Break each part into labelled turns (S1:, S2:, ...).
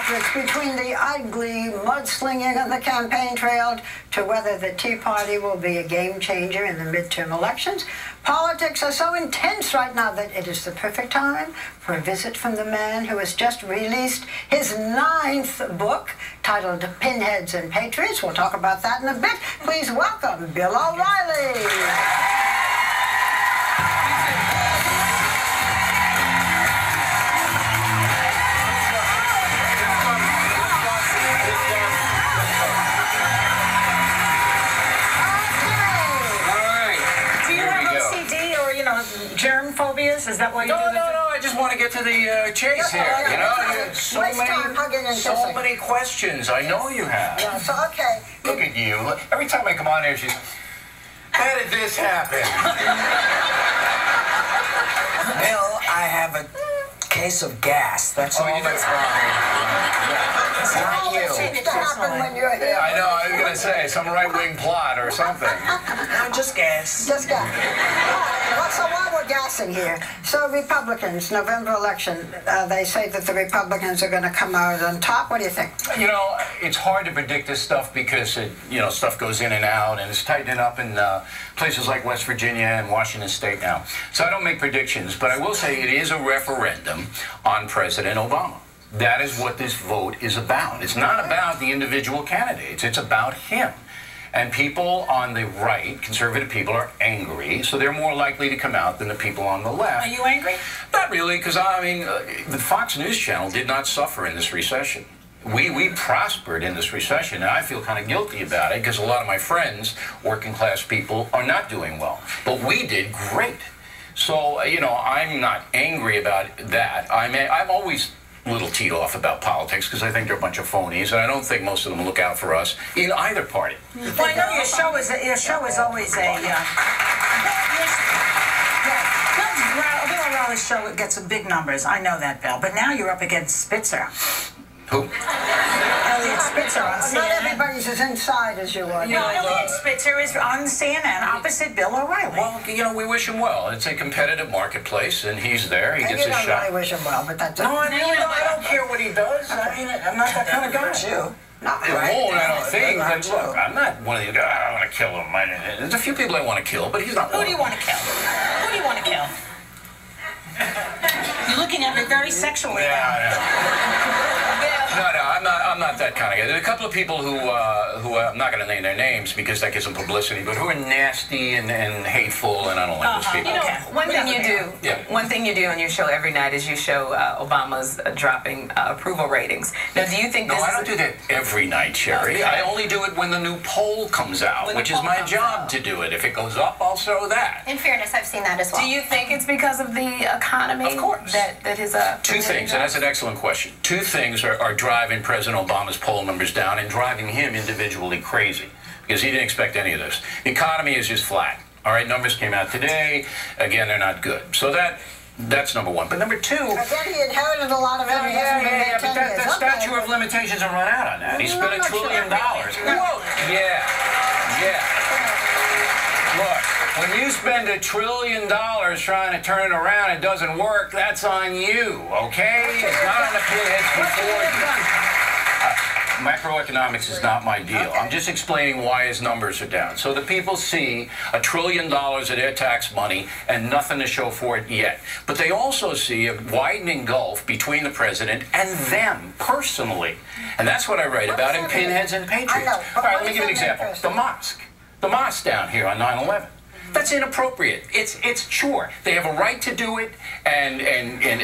S1: politics, between the ugly mudslinging on the campaign trail to whether the Tea Party will be a game changer in the midterm elections, politics are so intense right now that it is the perfect time for a visit from the man who has just released his 9th book titled Pinheads and Patriots. We'll talk about that in a bit. Please welcome Bill O'Reilly.
S2: Germ phobias? Is that why you do this?
S3: No, I just want to get to the chase here, you know? So many questions. I know you have.
S1: Yeah, so, okay.
S3: Look at you. Every time I come on here, she's... How did this happen?
S4: Bill, I have a case of gas. That's all that's wrong. It's not you.
S1: Seems to happen when you're here.
S3: I know, I was going to say, some right-wing plot or something.
S4: No, just gas.
S1: Just gas. Well, so while we're gassing here, so Republicans, November election, they say that the Republicans are going to come out on top. What do you think?
S3: You know, it's hard to predict this stuff because, stuff goes in and out, and it's tightening up in places like West Virginia and Washington State now. So I don't make predictions, but I will say it is a referendum on President Obama. That is what this vote is about. It's not about the individual candidates. It's about him. And people on the right, conservative people, are angry, so they're more likely to come out than the people on the left.
S2: Are you angry?
S3: Not really, because, I mean, the Fox News Channel did not suffer in this recession. We prospered in this recession, and I feel kind of guilty about it, because a lot of my friends, working-class people, are not doing well. But we did great. So, I'm not angry about that. I'm always a little teed off about politics because I think they're a bunch of phonies, and I don't think most of them look out for us in either party.
S2: Well, I know your show is always a Bill O'Reilly's show gets big numbers. I know that, Bill. But now you're up against Spitzer.
S3: Who?
S2: Elliot Spitzer on CNN.
S1: Not everybody's as inside as you are.
S2: No, Elliot Spitzer is on CNN opposite Bill O'Reilly.
S3: Well, we wish him well. It's a competitive marketplace, and he's there. He gets his shot.
S1: You don't really wish him well, but that's...
S3: No, I really don't. I don't care what he does. I mean, I'm not that kind of guy.
S4: You.
S3: I don't think. But look, I'm not one of these guys, I want to kill him. There's a few people I want to kill, but he's not one.
S2: Who do you want to kill? Who do you want to kill? You're looking at me very sexually.
S3: No, I'm not that kind of guy. There's a couple of people who I'm not going to name their names because that gives them publicity, but who are nasty and hateful, and I don't like those people.
S5: You know, one thing you do on your show every night is you show Obama's dropping approval ratings. Now, do you think this
S3: I don't do that every night, Sherry. Okay. I only do it when the new poll comes out, which is my job to do it. If it goes up, I'll show that.
S6: In fairness, I've seen that as well.
S5: Do you think it's because of the economy?
S3: Of course.
S5: That his
S3: Two things, and that's an excellent question. Two things are driving President Obama's poll numbers down and driving him individually crazy because he didn't expect any of this. The economy is just flat. All right, numbers came out today. Again, they're not good. So that's number one. But number two...
S1: Again, he inherited a lot of it.
S3: But that statute of limitations will run out on that. He spent $1 trillion. Whoa. Yeah. Look, when you spend $1 trillion trying to turn it around, it doesn't work, that's on you, okay? It's not on the pinheads before you. Macroeconomics is not my deal. I'm just explaining why his numbers are down. So the people see $1 trillion of their tax money and nothing to show for it yet. But they also see a widening gulf between the president and them personally. And that's what I write about in Pinheads and Patriots. All right, let me give you an example. The mosque down here on 9/11. That's inappropriate. It's sure they have a right to do it, and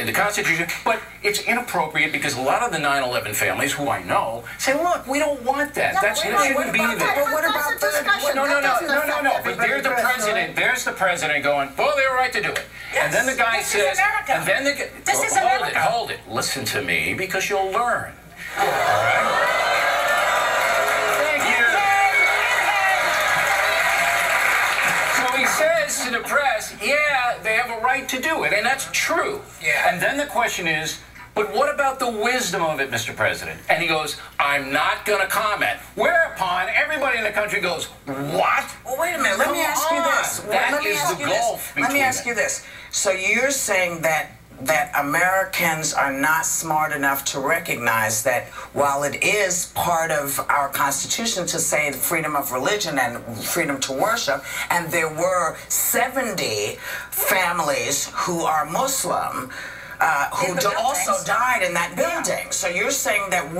S3: the Constitution, but it's inappropropriate because a lot of the 9/11 families, who I know, say, look, we don't want that. That shouldn't be there.
S1: But what about the...
S3: No. But there's the president. There's the president going, well, they have a right to do it. Yes. And then the guy says, and then
S2: This is America.
S3: Hold it. Listen to me because you'll learn. All right. Says to the press, yeah, they have a right to do it, and that's true. Yeah. And then the question is, but what about the wisdom of it, Mr. President? And he goes, I'm not going to comment. Whereupon everybody in the country goes, what?
S4: Well, wait a minute. Let me ask you this.
S3: That is the gulf between
S4: Let me ask you this. So you're saying that that Americans are not smart enough to recognize that while it is part of our Constitution to say freedom of religion and freedom to worship, and there were 70 families who are Muslim who also died in that building. So you're saying that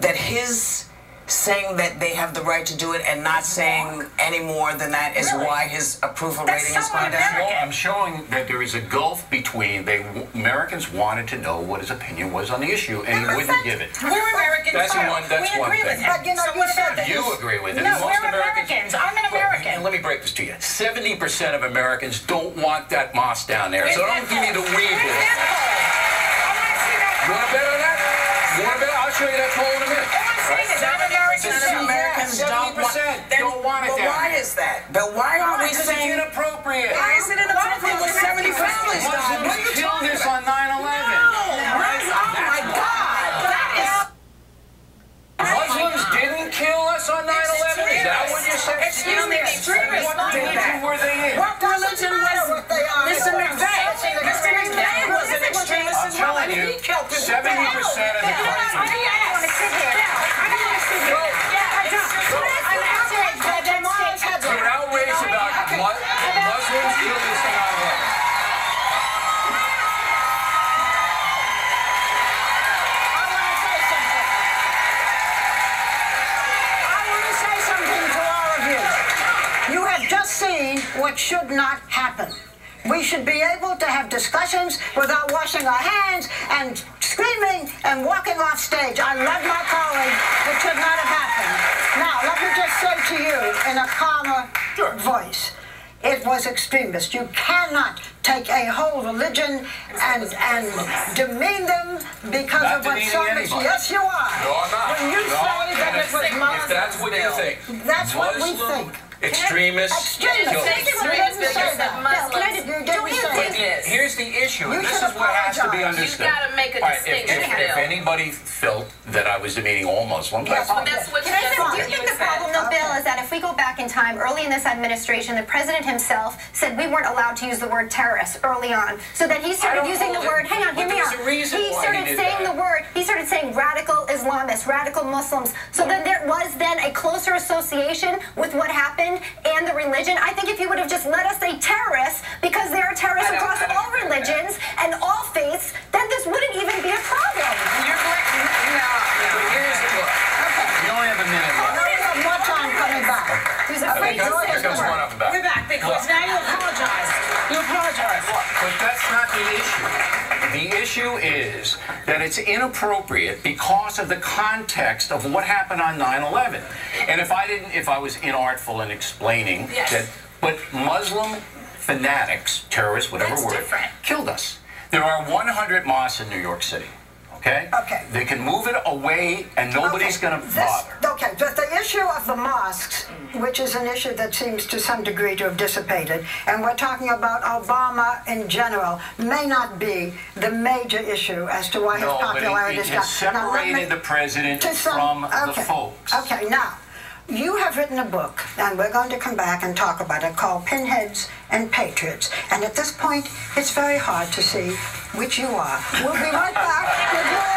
S4: that his saying that they have the right to do it and not saying any more than that is why his approval rating is going down?
S3: I'm showing that there is a gulf between Americans wanted to know what his opinion was on the issue, and he wouldn't give it.
S2: We're Americans.
S3: That's one thing.
S1: But you know,
S2: So what about that?
S3: You agree with it.
S2: No,
S3: Most
S2: we're Americans. I'm an American.
S3: Let me break this to you. 70% of Americans don't want that mosque down there. So don't give me the weevil. You want to bet on that? You want to bet? I'll show you that poll in a minute.
S4: Americans don't want it there. Why is that? But why aren't we saying
S3: it's inappropriate?
S4: Why is it inappropriate when 70 families died?
S3: Muslims killed us on 9/11.
S4: Oh my God!
S3: Muslims didn't kill us on 9/11. Is that what you're saying?
S2: Excuse me, extremists.
S3: What religion were they in?
S4: What religion was Mr. McVeigh? Mr. McVeigh was an extremist as well, and he killed
S3: 70% of the country. You're outraged about Muslims killing us on 9/11.
S1: You have just seen what should not happen. We should be able to have discussions without washing our hands and screaming and walking off stage. I love my colleague. It should not have happened. Now, let me just say to you in a calmer voice, it was extremist. You cannot take a whole religion and demean them because of what so much. Yes, you are.
S3: No, I'm not.
S1: When you say that it was Muslim,
S3: if that's what you think.
S1: That's what we think.
S3: Extremists. Here's the issue, and this is what has to be understood.
S5: You've got to make a distinction.
S3: If anybody felt that I was demeaning all Muslims,
S5: yes, but that's what
S6: do you think the problem, though, Bill, is that if we go back in time, early in this administration, the president himself said we weren't allowed to use the word terrorist early on, so that he started using the word, hang on, hear me out. He started saying the word, he started saying radical Islamists, radical Muslims, so then there was then a closer association with what happened and the religion. I think if you would have just let us say terrorists, because there are terrorists across all religions and all faiths, then this wouldn't even be a problem.
S3: You're correct. But here's the look. You only have a minute left.
S1: We have more time coming back. He's afraid to say
S3: Here comes one up and back.
S2: We're back because now you apologize. You apologize.
S3: But that's not the issue. The issue is that it's inappropriate because of the context of what happened on 9/11. And if I was inartful in explaining that, but Muslim fanatics, terrorists, whatever word, killed us. There are 100 mosques in New York City. Okay?
S1: Okay.
S3: They can move it away and nobody's going to bother.
S1: Okay, but the issue of the mosques, which is an issue that seems to some degree to have dissipated, and we're talking about Obama in general, may not be the major issue as to why his popularity is down.
S3: It separated the president from the folks.
S1: Okay, now, you have written a book, and we're going to come back and talk about it, called Pinheads and Patriots. And at this point, it's very hard to see which you are. We'll be right back with more.